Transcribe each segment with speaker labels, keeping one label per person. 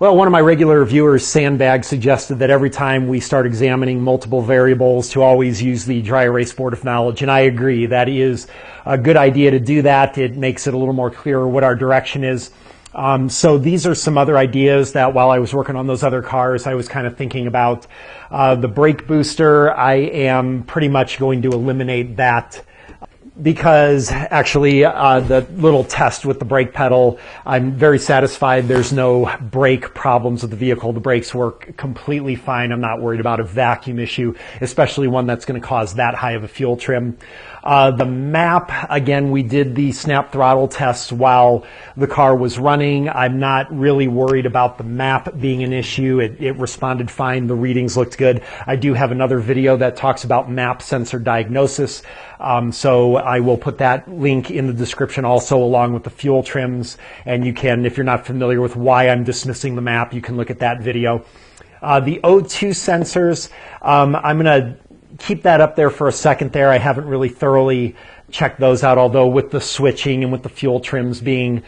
Speaker 1: Well, one of my regular viewers, Sandbag, suggested that every time we start examining multiple variables to always use the dry erase board of knowledge, and I agree. That is a good idea to do that. It makes it a little more clear what our direction is. So these are some other ideas that while I was working on those other cars, I was kind of thinking about. The brake booster, I am pretty much going to eliminate that, because actually the little test with the brake pedal, I'm very satisfied there's no brake problems with the vehicle. The brakes work completely fine. I'm not worried about a vacuum issue, especially one that's going to cause that high of a fuel trim. The map, again, we did the snap throttle tests while the car was running. I'm not really worried about the map being an issue. It responded fine. The readings looked good. I do have another video that talks about map sensor diagnosis. So I will put that link in the description also, along with the fuel trims. And you can, if you're not familiar with why I'm dismissing the map, you can look at that video. The O2 sensors, I'm going to keep that up there for a second there. I haven't really thoroughly checked those out, although with the switching and with the fuel trims being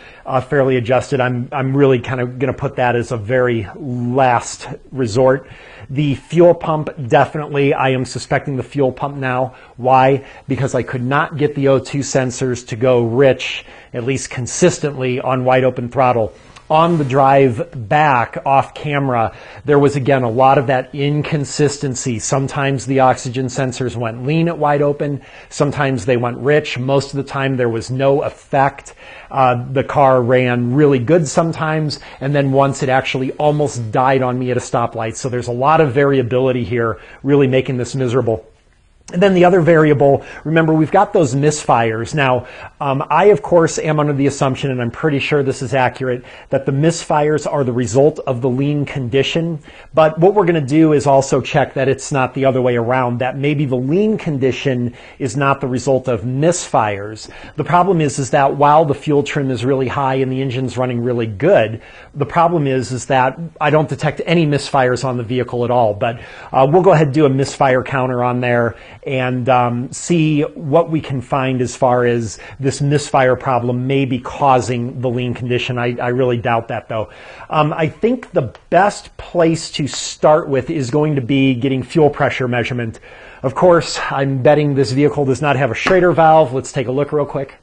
Speaker 1: fairly adjusted, I'm really kind of going to put that as a very last resort. The fuel pump, definitely, I am suspecting the fuel pump now. Why? Because I could not get the O2 sensors to go rich, at least consistently, on wide open throttle. On the drive back off camera, there was again a lot of that inconsistency. Sometimes the oxygen sensors went lean at wide open. Sometimes they went rich. Most of the time there was no effect. The car ran really good sometimes, and then once it actually almost died on me at a stoplight. So there's a lot of variability here, really making this miserable. And then the other variable, remember, we've got those misfires. Now, I, of course, am under the assumption, and I'm pretty sure this is accurate, that the misfires are the result of the lean condition. But what we're going to do is also check that it's not the other way around, that maybe the lean condition is not the result of misfires. The problem is that while the fuel trim is really high and the engine's running really good, the problem is that I don't detect any misfires on the vehicle at all. But we'll go ahead and do a misfire counter on there and see what we can find as far as this misfire problem may be causing the lean condition. I really doubt that, though. I think the best place to start with is going to be getting fuel pressure measurement. Of course, I'm betting this vehicle does not have a Schrader valve. Let's take a look real quick.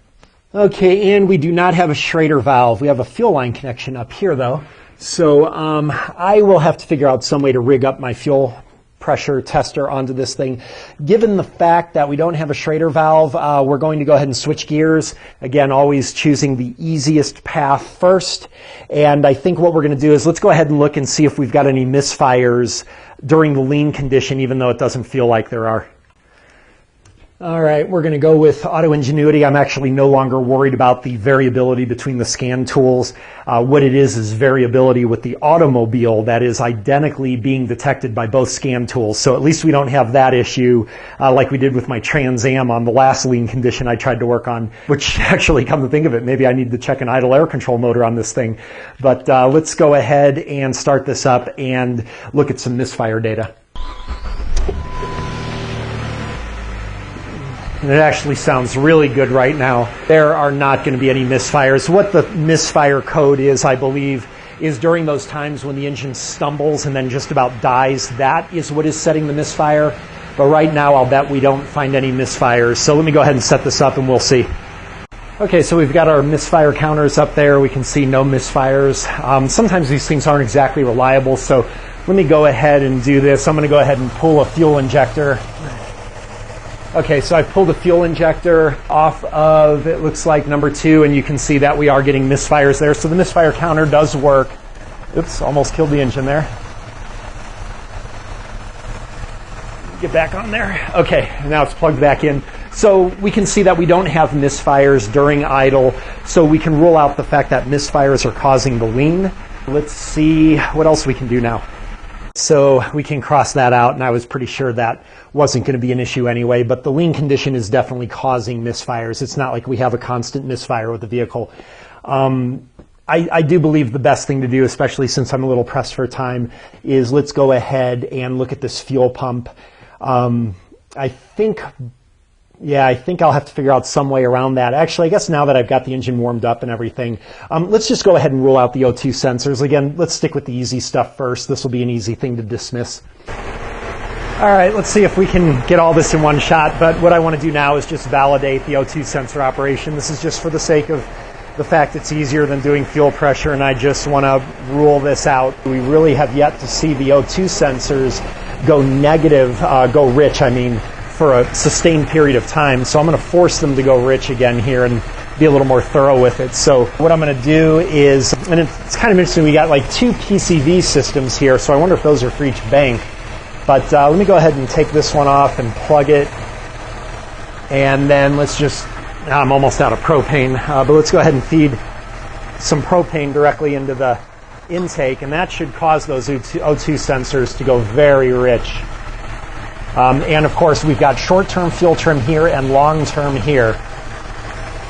Speaker 1: Okay, and we do not have a Schrader valve. We have a fuel line connection up here, though. So I will have to figure out some way to rig up my fuel pressure tester onto this thing. Given the fact that we don't have a Schrader valve, we're going to go ahead and switch gears. Again, always choosing the easiest path first. And I think what we're going to do is let's go ahead and look and see if we've got any misfires during the lean condition, even though it doesn't feel like there are. All right, we're going to go with Auto Ingenuity. I'm actually no longer worried about the variability between the scan tools. What it is variability with the automobile that is identically being detected by both scan tools. So at least we don't have that issue like we did with my Trans Am on the last lean condition I tried to work on, which actually, come to think of it, maybe I need to check an idle air control motor on this thing. But let's go ahead and start this up and look at some misfire data. And it actually sounds really good right now. There are not going to be any misfires. What the misfire code is, I believe, is during those times when the engine stumbles and then just about dies. That is what is setting the misfire. But right now, I'll bet we don't find any misfires. So let me go ahead and set this up and we'll see. Okay, so we've got our misfire counters up there. We can see no misfires. Sometimes these things aren't exactly reliable. So let me go ahead and do this. I'm going to go ahead and pull a fuel injector. Okay, so I pulled the fuel injector off of, it looks like, number 2, and you can see that we are getting misfires there. So the misfire counter does work. Oops, almost killed the engine there. Get back on there. Okay, now it's plugged back in. So we can see that we don't have misfires during idle, so we can rule out the fact that misfires are causing the lean. Let's see what else we can do now. So we can cross that out, and I was pretty sure that wasn't going to be an issue anyway, but the lean condition is definitely causing misfires. It's not like we have a constant misfire with the vehicle. I do believe the best thing to do, especially since I'm a little pressed for time, is let's go ahead and look at this fuel pump. I think Yeah, I think I'll have to figure out some way around that. Actually, I guess now that I've got the engine warmed up and everything, let's just go ahead and rule out the O2 sensors. Again, let's stick with the easy stuff first. This will be an easy thing to dismiss. All right, let's see if we can get all this in one shot. But what I want to do now is just validate the O2 sensor operation. This is just for the sake of the fact it's easier than doing fuel pressure, and I just want to rule this out. We really have yet to see the O2 sensors go negative, go rich, I mean, for a sustained period of time. So I'm going to force them to go rich again here and be a little more thorough with it. So what I'm going to do is, and it's kind of interesting, we got like 2 PCV systems here, so I wonder if those are for each bank. But let me go ahead and take this one off and plug it. And then let's just, I'm almost out of propane, but let's go ahead and feed some propane directly into the intake, and that should cause those O2 sensors to go very rich. And of course, we've got short-term fuel trim here and long-term here.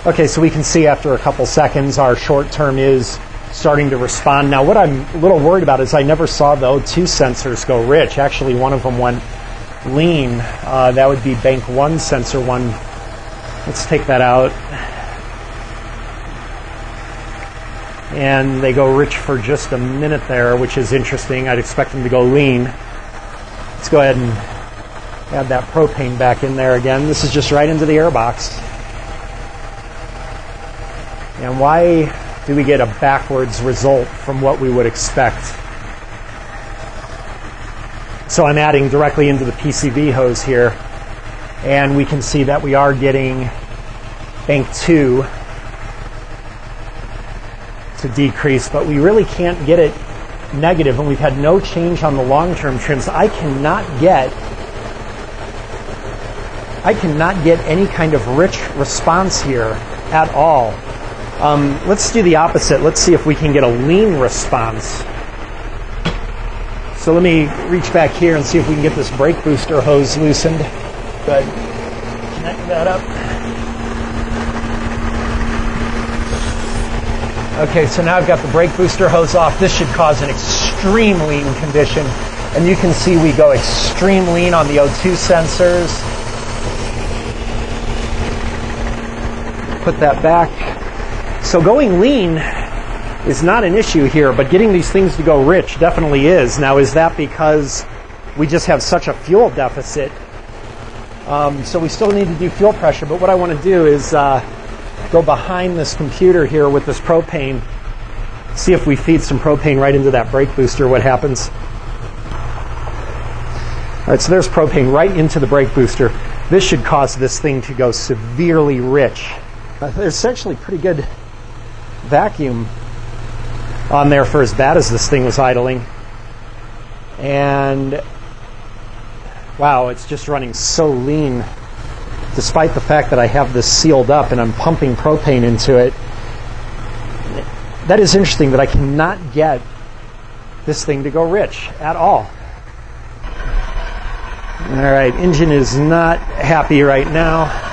Speaker 1: Okay, so we can see after a couple seconds our short-term is starting to respond. Now, what I'm a little worried about is I never saw the O2 sensors go rich. Actually, one of them went lean. That would be bank 1, sensor 1. Let's take that out. And they go rich for just a minute there, which is interesting. I'd expect them to go lean. Let's go ahead and add that propane back in there again. This is just right into the air box. And why do we get a backwards result from what we would expect? So I'm adding directly into the PCV hose here, and we can see that we are getting bank 2 to decrease, but we really can't get it negative, and we've had no change on the long-term trims. I cannot get any kind of rich response here at all. Let's do the opposite. Let's see if we can get a lean response. So let me reach back here and see if we can get this brake booster hose loosened. Good. Connect that up. Okay, so now I've got the brake booster hose off. This should cause an extreme lean condition. And you can see we go extreme lean on the O2 sensors. Put that back. So going lean is not an issue here, but getting these things to go rich definitely is. Now, is that because we just have such a fuel deficit? So we still need to do fuel pressure, but what I want to do is go behind this computer here with this propane, see if we feed some propane right into that brake booster, what happens. All right, so there's propane right into the brake booster. This should cause this thing to go severely rich. There's actually pretty good vacuum on there for as bad as this thing was idling. And wow, it's just running so lean, despite the fact that I have this sealed up and I'm pumping propane into it. That is interesting that I cannot get this thing to go rich at all. All right, engine is not happy right now.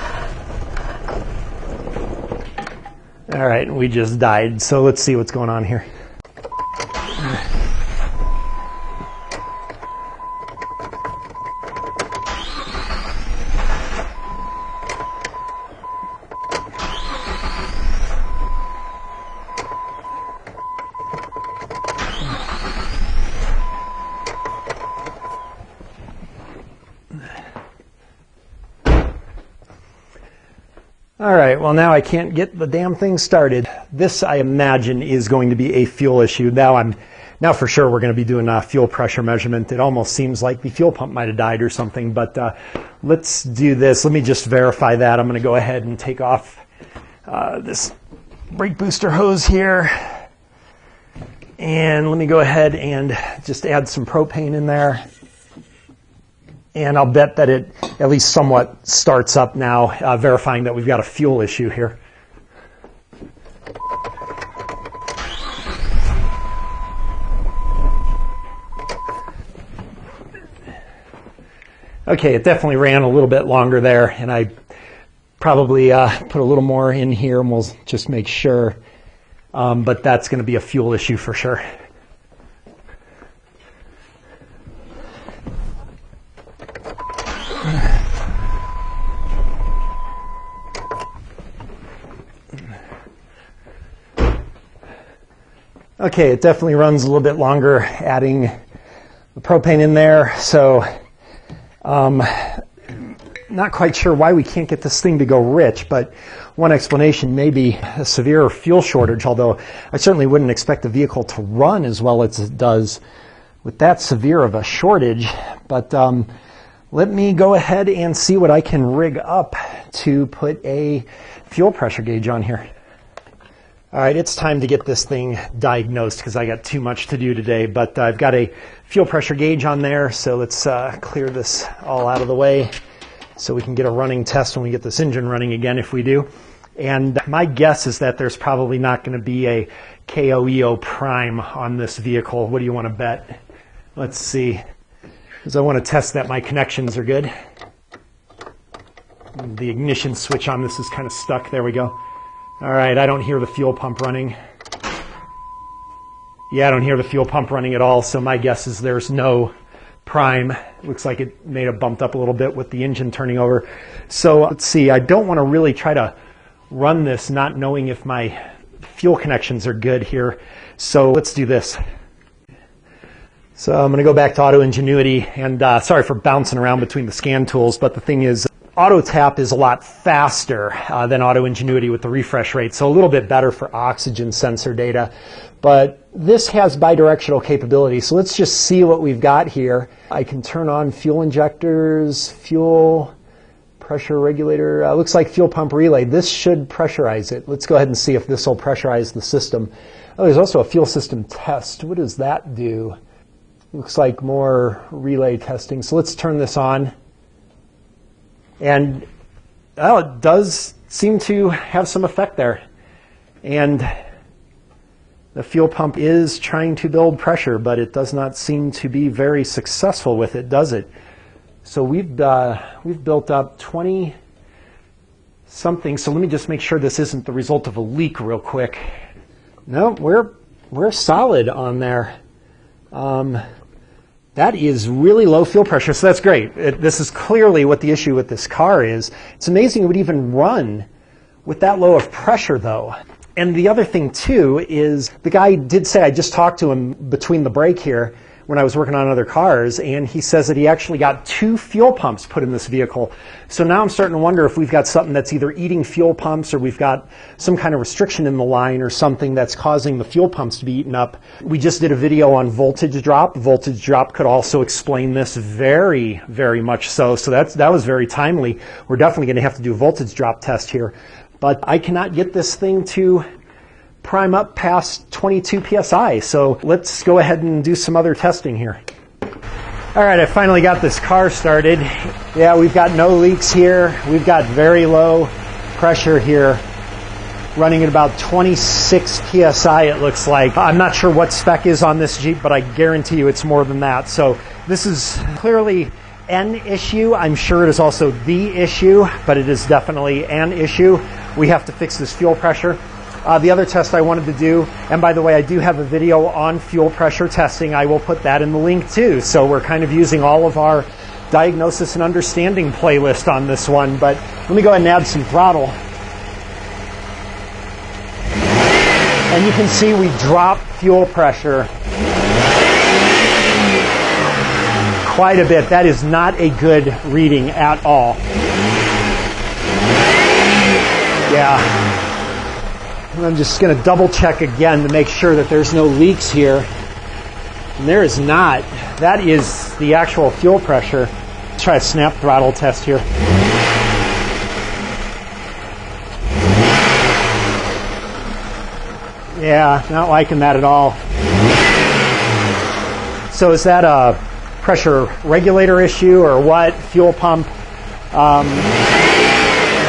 Speaker 1: All right, we just died, so let's see what's going on here. All right, well now I can't get the damn thing started. This, I imagine, is going to be a fuel issue. Now for sure we're going to be doing a fuel pressure measurement. It almost seems like the fuel pump might have died or something, but let's do this. Let me just verify that. I'm going to go ahead and take off this brake booster hose here. And let me go ahead and just add some propane in there. And I'll bet that it at least somewhat starts up now, verifying that we've got a fuel issue here. Okay, it definitely ran a little bit longer there, and I probably put a little more in here, and we'll just make sure. But that's going to be a fuel issue for sure. Okay, it definitely runs a little bit longer adding the propane in there. So not quite sure why we can't get this thing to go rich, but one explanation may be a severe fuel shortage, although I certainly wouldn't expect the vehicle to run as well as it does with that severe of a shortage. But let me go ahead and see what I can rig up to put a fuel pressure gauge on here. All right, it's time to get this thing diagnosed because I got too much to do today, but I've got a fuel pressure gauge on there, so let's clear this all out of the way so we can get a running test when we get this engine running again if we do. And my guess is that there's probably not going to be a KOEO prime on this vehicle. What do you want to bet? Let's see, because I want to test that my connections are good. The ignition switch on this is kind of stuck. There we go. All right, I don't hear the fuel pump running. Yeah, I don't hear the fuel pump running at all, so my guess is there's no prime. Looks like it may have bumped up a little bit with the engine turning over. So let's see, I don't want to really try to run this not knowing if my fuel connections are good here. So let's do this. So I'm going to go back to Auto Ingenuity, and sorry for bouncing around between the scan tools, but the thing is, Auto Tap is a lot faster than Auto Ingenuity with the refresh rate, so a little bit better for oxygen sensor data. But this has bidirectional capability, so let's just see what we've got here. I can turn on fuel injectors, fuel pressure regulator. Looks like fuel pump relay. This should pressurize it. Let's go ahead and see if this will pressurize the system. Oh, there's also a fuel system test. What does that do? Looks like more relay testing. So let's turn this on. And well, it does seem to have some effect there. And the fuel pump is trying to build pressure, but it does not seem to be very successful with it, does it? So we've built up 20 something. So let me just make sure this isn't the result of a leak real quick. No, we're solid on there. That is really low fuel pressure, so that's great. This is clearly what the issue with this car is. It's amazing it would even run with that low of pressure, though. And the other thing, too, is the guy did say, I just talked to him between the break here when I was working on other cars, and he says that he actually got 2 fuel pumps put in this vehicle. So now I'm starting to wonder if we've got something that's either eating fuel pumps or we've got some kind of restriction in the line or something that's causing the fuel pumps to be eaten up. We just did a video on voltage drop. Voltage drop could also explain this very, very much so. So that was very timely. We're definitely going to have to do a voltage drop test here. But I cannot get this thing to prime up past 22 psi. So let's go ahead and do some other testing here. All right, I finally got this car started. Yeah, we've got no leaks here. We've got very low pressure here, running at about 26 psi it looks like. I'm not sure what spec is on this Jeep, but I guarantee you it's more than that. So this is clearly an issue. I'm sure it is also the issue, but it is definitely an issue. We have to fix this fuel pressure. The other test I wanted to do, and by the way, I do have a video on fuel pressure testing. I will put that in the link too. So we're kind of using all of our diagnosis and understanding playlist on this one. But let me go ahead and add some throttle. And you can see we drop fuel pressure quite a bit. That is not a good reading at all. Yeah. I'm just going to double check again to make sure that there's no leaks here. And there is not. That is the actual fuel pressure. Let's try a snap throttle test here. Yeah, not liking that at all. So is that a pressure regulator issue or what? Fuel pump?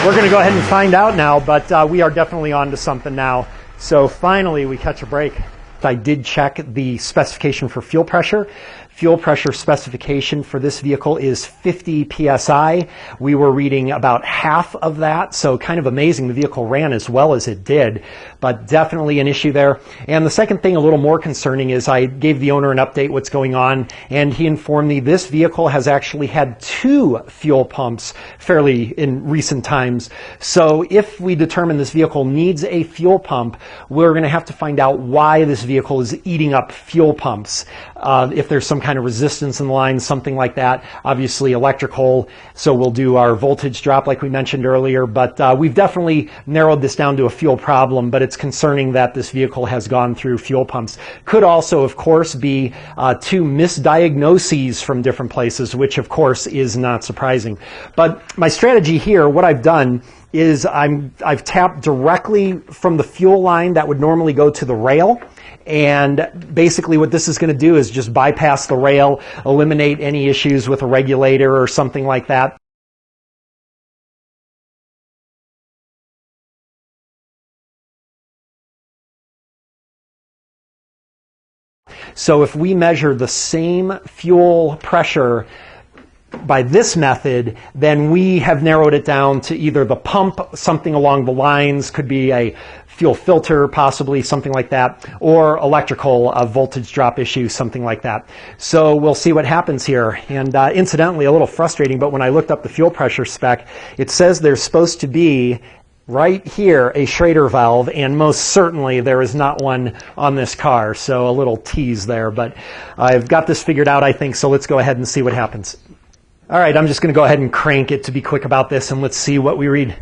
Speaker 1: We're going to go ahead and find out now, but we are definitely on to something now. So finally we catch a break. I did check the specification for fuel pressure. fuel pressure specification for this vehicle is 50 psi. We were reading about half of that, so kind of amazing the vehicle ran as well as it did, but definitely an issue there. And the second thing, a little more concerning, is I gave the owner an update what's going on, and he informed me this vehicle has actually had 2 fuel pumps fairly in recent times. So if we determine this vehicle needs a fuel pump, we're going to have to find out why this vehicle is eating up fuel pumps. If there's some kind of resistance in the line, something like that, obviously electrical, so we'll do our voltage drop like we mentioned earlier, but we've definitely narrowed this down to a fuel problem, but it's concerning that this vehicle has gone through fuel pumps. Could also, of course, be 2 misdiagnoses from different places, which of course is not surprising. But my strategy here, what I've done is I've tapped directly from the fuel line that would normally go to the rail. And basically what this is going to do is just bypass the rail, eliminate any issues with a regulator or something like that. So if we measure the same fuel pressure by this method, then we have narrowed it down to either the pump, something along the lines, could be a fuel filter, possibly something like that, or electrical, a voltage drop issue, something like that. So we'll see what happens here. And incidentally, a little frustrating, but when I looked up the fuel pressure spec, it says there's supposed to be right here a Schrader valve, and most certainly there is not one on this car. So a little tease there, but I've got this figured out, I think, so let's go ahead and see what happens. All right, I'm just going to go ahead and crank it to be quick about this, and let's see what we read.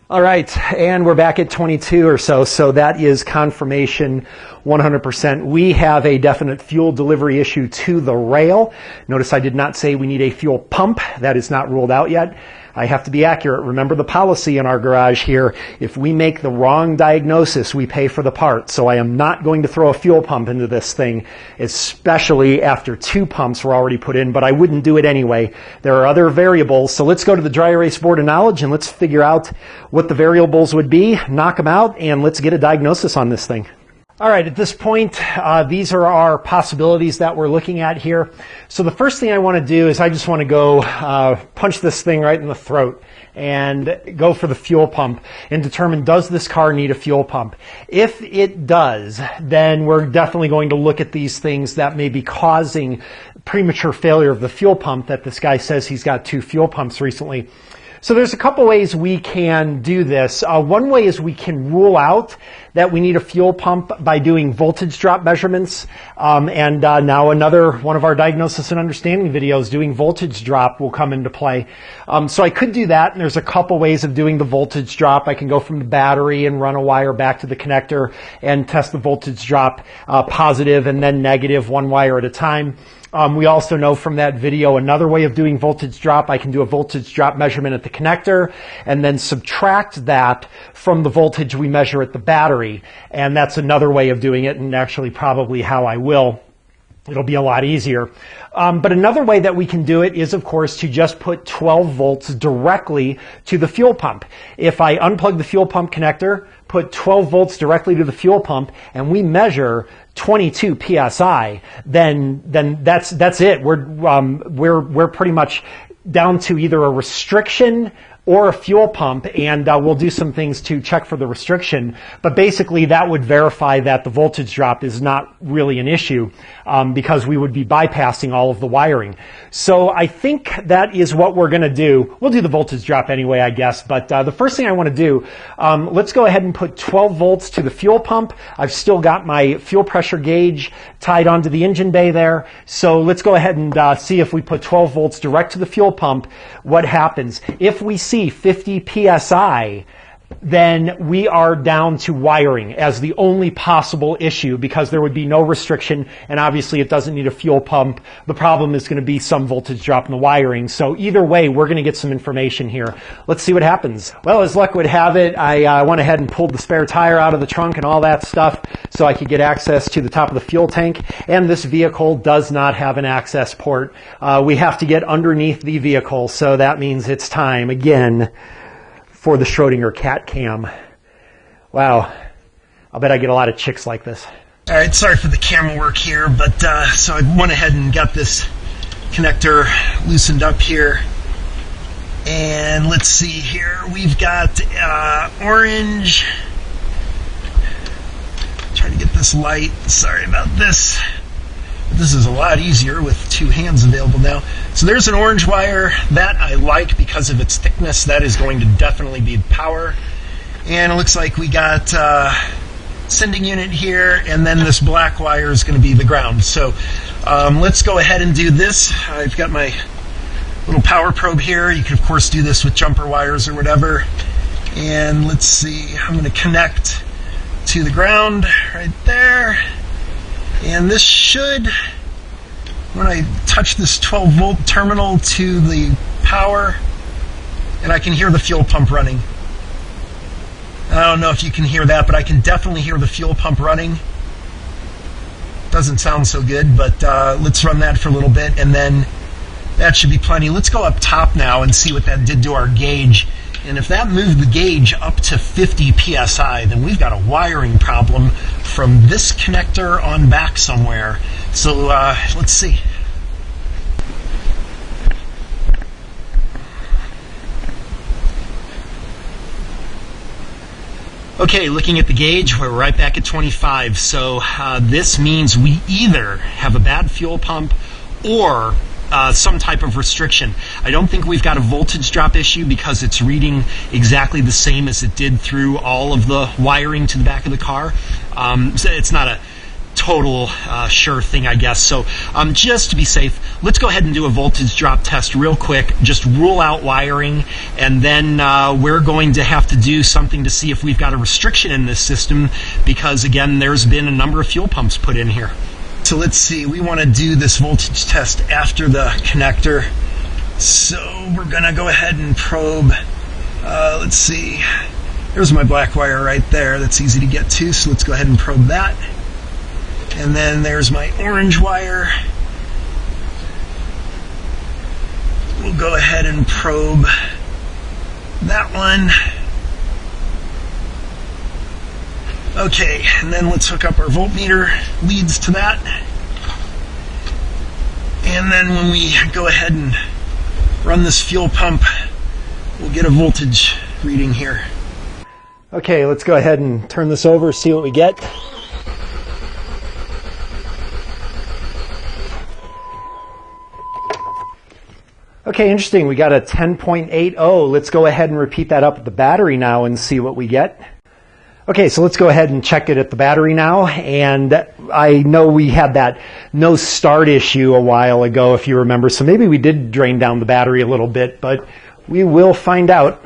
Speaker 1: All right, and we're back at 22 or so, so that is confirmation 100%. We have a definite fuel delivery issue to the rail. Notice I did not say we need a fuel pump. That is not ruled out yet. I have to be accurate. Remember the policy in our garage here. If we make the wrong diagnosis, we pay for the part. So I am not going to throw a fuel pump into this thing, especially after 2 pumps were already put in, but I wouldn't do it anyway. There are other variables. So let's go to the dry erase board of knowledge and let's figure out what the variables would be, knock them out, and let's get a diagnosis on this thing. All right, at this point, these are our possibilities that we're looking at here. So the first thing I want to do is I just want to go punch this thing right in the throat and go for the fuel pump and determine, does this car need a fuel pump? If it does, then we're definitely going to look at these things that may be causing premature failure of the fuel pump that this guy says he's got 2 fuel pumps recently. So there's a couple ways we can do this. One way is we can rule out that we need a fuel pump by doing voltage drop measurements. Now another one of our diagnosis and understanding videos, doing voltage drop, will come into play. So I could do that, and there's a couple ways of doing the voltage drop. I can go from the battery and run a wire back to the connector and test the voltage drop, positive and then negative, one wire at a time. We also know from that video another way of doing voltage drop. I can do a voltage drop measurement at the connector and then subtract that from the voltage we measure at the battery. And that's another way of doing it, and actually probably how I will. It'll be a lot easier. But another way that we can do it is, of course, to just put 12 volts directly to the fuel pump. If I unplug the fuel pump connector, put 12 volts directly to the fuel pump, and we measure 22 psi, then that's it. We're pretty much down to either a restriction or a fuel pump, and we'll do some things to check for the restriction. But basically, that would verify that the voltage drop is not really an issue, because we would be bypassing all of the wiring. So I think that is what we're going to do. We'll do the voltage drop anyway, I guess. But the first thing I want to do, let's go ahead and put 12 volts to the fuel pump. I've still got my fuel pressure gauge tied onto the engine bay there. So let's go ahead and see if we put 12 volts direct to the fuel pump, what happens. If we see 50 psi, then we are down to wiring as the only possible issue, because there would be no restriction, and obviously it doesn't need a fuel pump. The problem is going to be some voltage drop in the wiring. So either way, we're going to get some information here. Let's see what happens. Well, as luck would have it, I went ahead and pulled the spare tire out of the trunk and all that stuff so I could get access to the top of the fuel tank. And this vehicle does not have an access port. We have to get underneath the vehicle, so that means it's time again for the Schrodinger cat cam. Wow, I'll bet I get a lot of chicks like this.
Speaker 2: All right, sorry for the camera work here, but so I went ahead and got this connector loosened up here. And let's see here, we've got orange. Try to get this light, sorry about this. This is a lot easier with two hands available now. So there's an orange wire that I like because of its thickness. That is going to definitely be power. And it looks like we got sending unit here, and then this black wire is going to be the ground. So let's go ahead and do this. I've got my little power probe here. You can of course do this with jumper wires or whatever. And let's see, I'm going to connect to the ground right there. And this should, when I touch this 12 volt terminal to the power, and I can hear the fuel pump running. I don't know if you can hear that, but I can definitely hear the fuel pump running. Doesn't sound so good, but let's run that for a little bit, and then that should be plenty. Let's go up top now and see what that did to our gauge. And if that moved the gauge up to 50 psi, then we've got a wiring problem from this connector on back somewhere. So let's see. Okay, looking at the gauge, we're right back at 25. So this means we either have a bad fuel pump or some type of restriction. I don't think we've got a voltage drop issue because it's reading exactly the same as it did through all of the wiring to the back of the car. So it's not a total sure thing, I guess. So just to be safe, let's go ahead and do a voltage drop test real quick. Just rule out wiring, and then we're going to have to do something to see if we've got a restriction in this system, because again, there's been a number of fuel pumps put in here. So let's see, we want to do this voltage test after the connector. So we're going to go ahead and probe. Let's see, there's my black wire right there. That's easy to get to, so let's go ahead and probe that. And then there's my orange wire. We'll go ahead and probe that one. Okay, and then let's hook up our voltmeter leads to that. And then when we go ahead and run this fuel pump, we'll get a voltage reading here.
Speaker 1: Okay, let's go ahead and turn this over, see what we get. Okay, interesting. We got a 10.80. Let's go ahead and repeat that up at the battery now and see what we get. Okay, so let's go ahead and check it at the battery now. And I know we had that no start issue a while ago, if you remember. So maybe we did drain down the battery a little bit, but we will find out.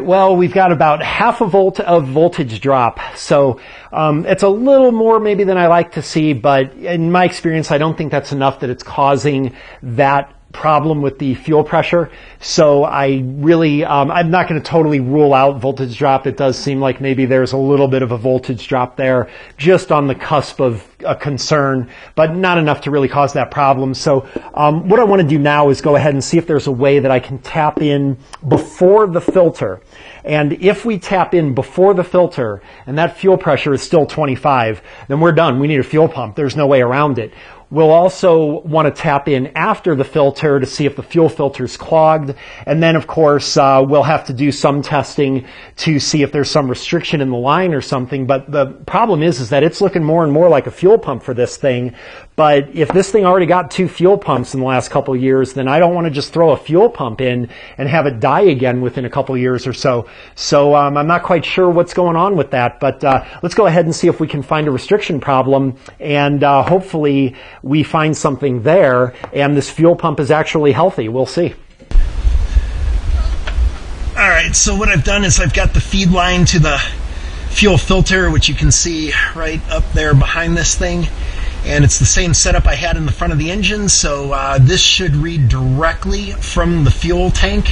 Speaker 1: Well, we've got about half a volt of voltage drop. So it's a little more maybe than I like to see, but in my experience, I don't think that's enough that it's causing that problem with the fuel pressure. So I really, I'm not going to totally rule out voltage drop. It does seem like maybe there's a little bit of a voltage drop there, just on the cusp of a concern, but not enough to really cause that problem. So what I want to do now is go ahead and see if there's a way that I can tap in before the filter. And if we tap in before the filter and that fuel pressure is still 25, then we're done. We need a fuel pump. There's no way around it. We'll also want to tap in after the filter to see if the fuel filter is clogged. And then, of course, we'll have to do some testing to see if there's some restriction in the line or something. But the problem is that it's looking more and more like a fuel pump for this thing. But if this thing already got 2 fuel pumps in the last couple of years, then I don't want to just throw a fuel pump in and have it die again within a couple of years or so. So I'm not quite sure what's going on with that. But let's go ahead and see if we can find a restriction problem. And hopefully we find something there and this fuel pump is actually healthy. We'll see.
Speaker 2: All right, so what I've done is I've got the feed line to the fuel filter, which you can see right up there behind this thing. And it's the same setup I had in the front of the engine, so this should read directly from the fuel tank.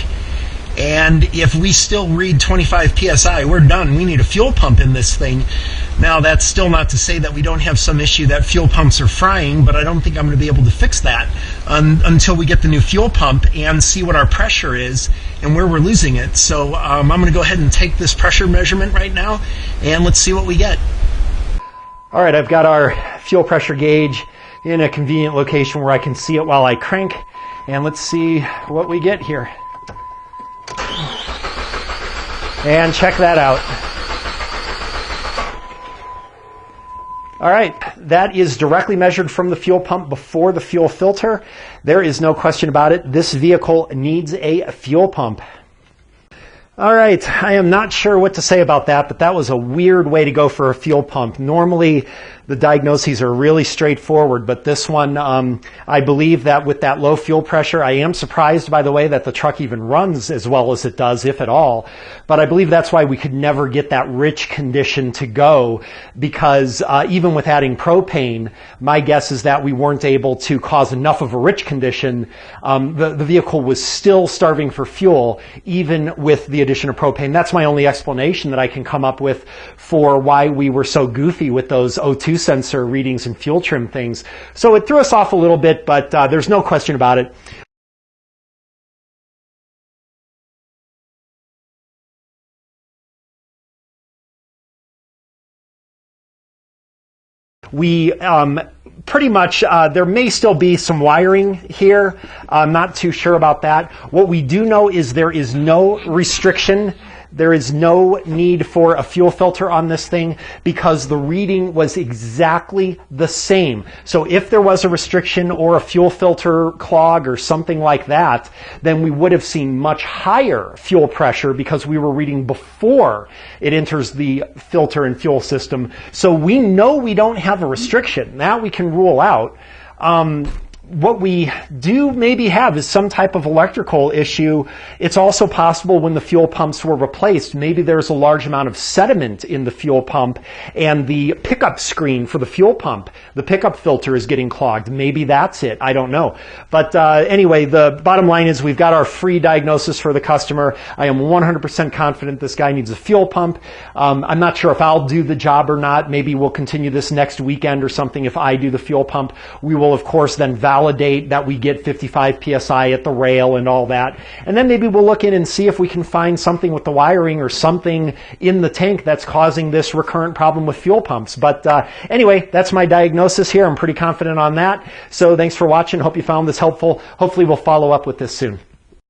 Speaker 2: And if we still read 25 psi, we're done. We need a fuel pump in this thing. Now, that's still not to say that we don't have some issue that fuel pumps are frying, but I don't think I'm going to be able to fix that until we get the new fuel pump and see what our pressure is and where we're losing it. So I'm going to go ahead and take this pressure measurement right now, and let's see what we get.
Speaker 1: All right, I've got our fuel pressure gauge in a convenient location where I can see it while I crank, and let's see what we get here. And check that out. All right, that is directly measured from the fuel pump before the fuel filter. There is no question about it. This vehicle needs a fuel pump. All right, I am not sure what to say about that, but that was a weird way to go for a fuel pump. Normally, the diagnoses are really straightforward, but this one, I believe that with that low fuel pressure, I am surprised, by the way, that the truck even runs as well as it does, if at all. But I believe that's why we could never get that rich condition to go, because even with adding propane, my guess is that we weren't able to cause enough of a rich condition. The vehicle was still starving for fuel, even with the addition of propane. That's my only explanation that I can come up with for why we were so goofy with those O2 sensor readings and fuel trim things. So it threw us off a little bit, but there's no question about it. We pretty much, there may still be some wiring here. I'm not too sure about that. What we do know is there is no restriction. There is no need for a fuel filter on this thing because the reading was exactly the same. So if there was a restriction or a fuel filter clog or something like that, then we would have seen much higher fuel pressure because we were reading before it enters the filter and fuel system. So we know we don't have a restriction. That we can rule out. What we do maybe have is some type of electrical issue. It's also possible when the fuel pumps were replaced, maybe there's a large amount of sediment in the fuel pump and the pickup screen for the fuel pump, the pickup filter is getting clogged. Maybe that's it. I don't know. But anyway, the bottom line is we've got our free diagnosis for the customer. I am 100% confident this guy needs a fuel pump. I'm not sure if I'll do the job or not. Maybe we'll continue this next weekend or something if I do the fuel pump. We will, of course, then validate that we get 55 psi at the rail and all that. And then maybe we'll look in and see if we can find something with the wiring or something in the tank that's causing this recurrent problem with fuel pumps. But anyway, that's my diagnosis here. I'm pretty confident on that. So thanks for watching. Hope you found this helpful. Hopefully we'll follow up with this soon.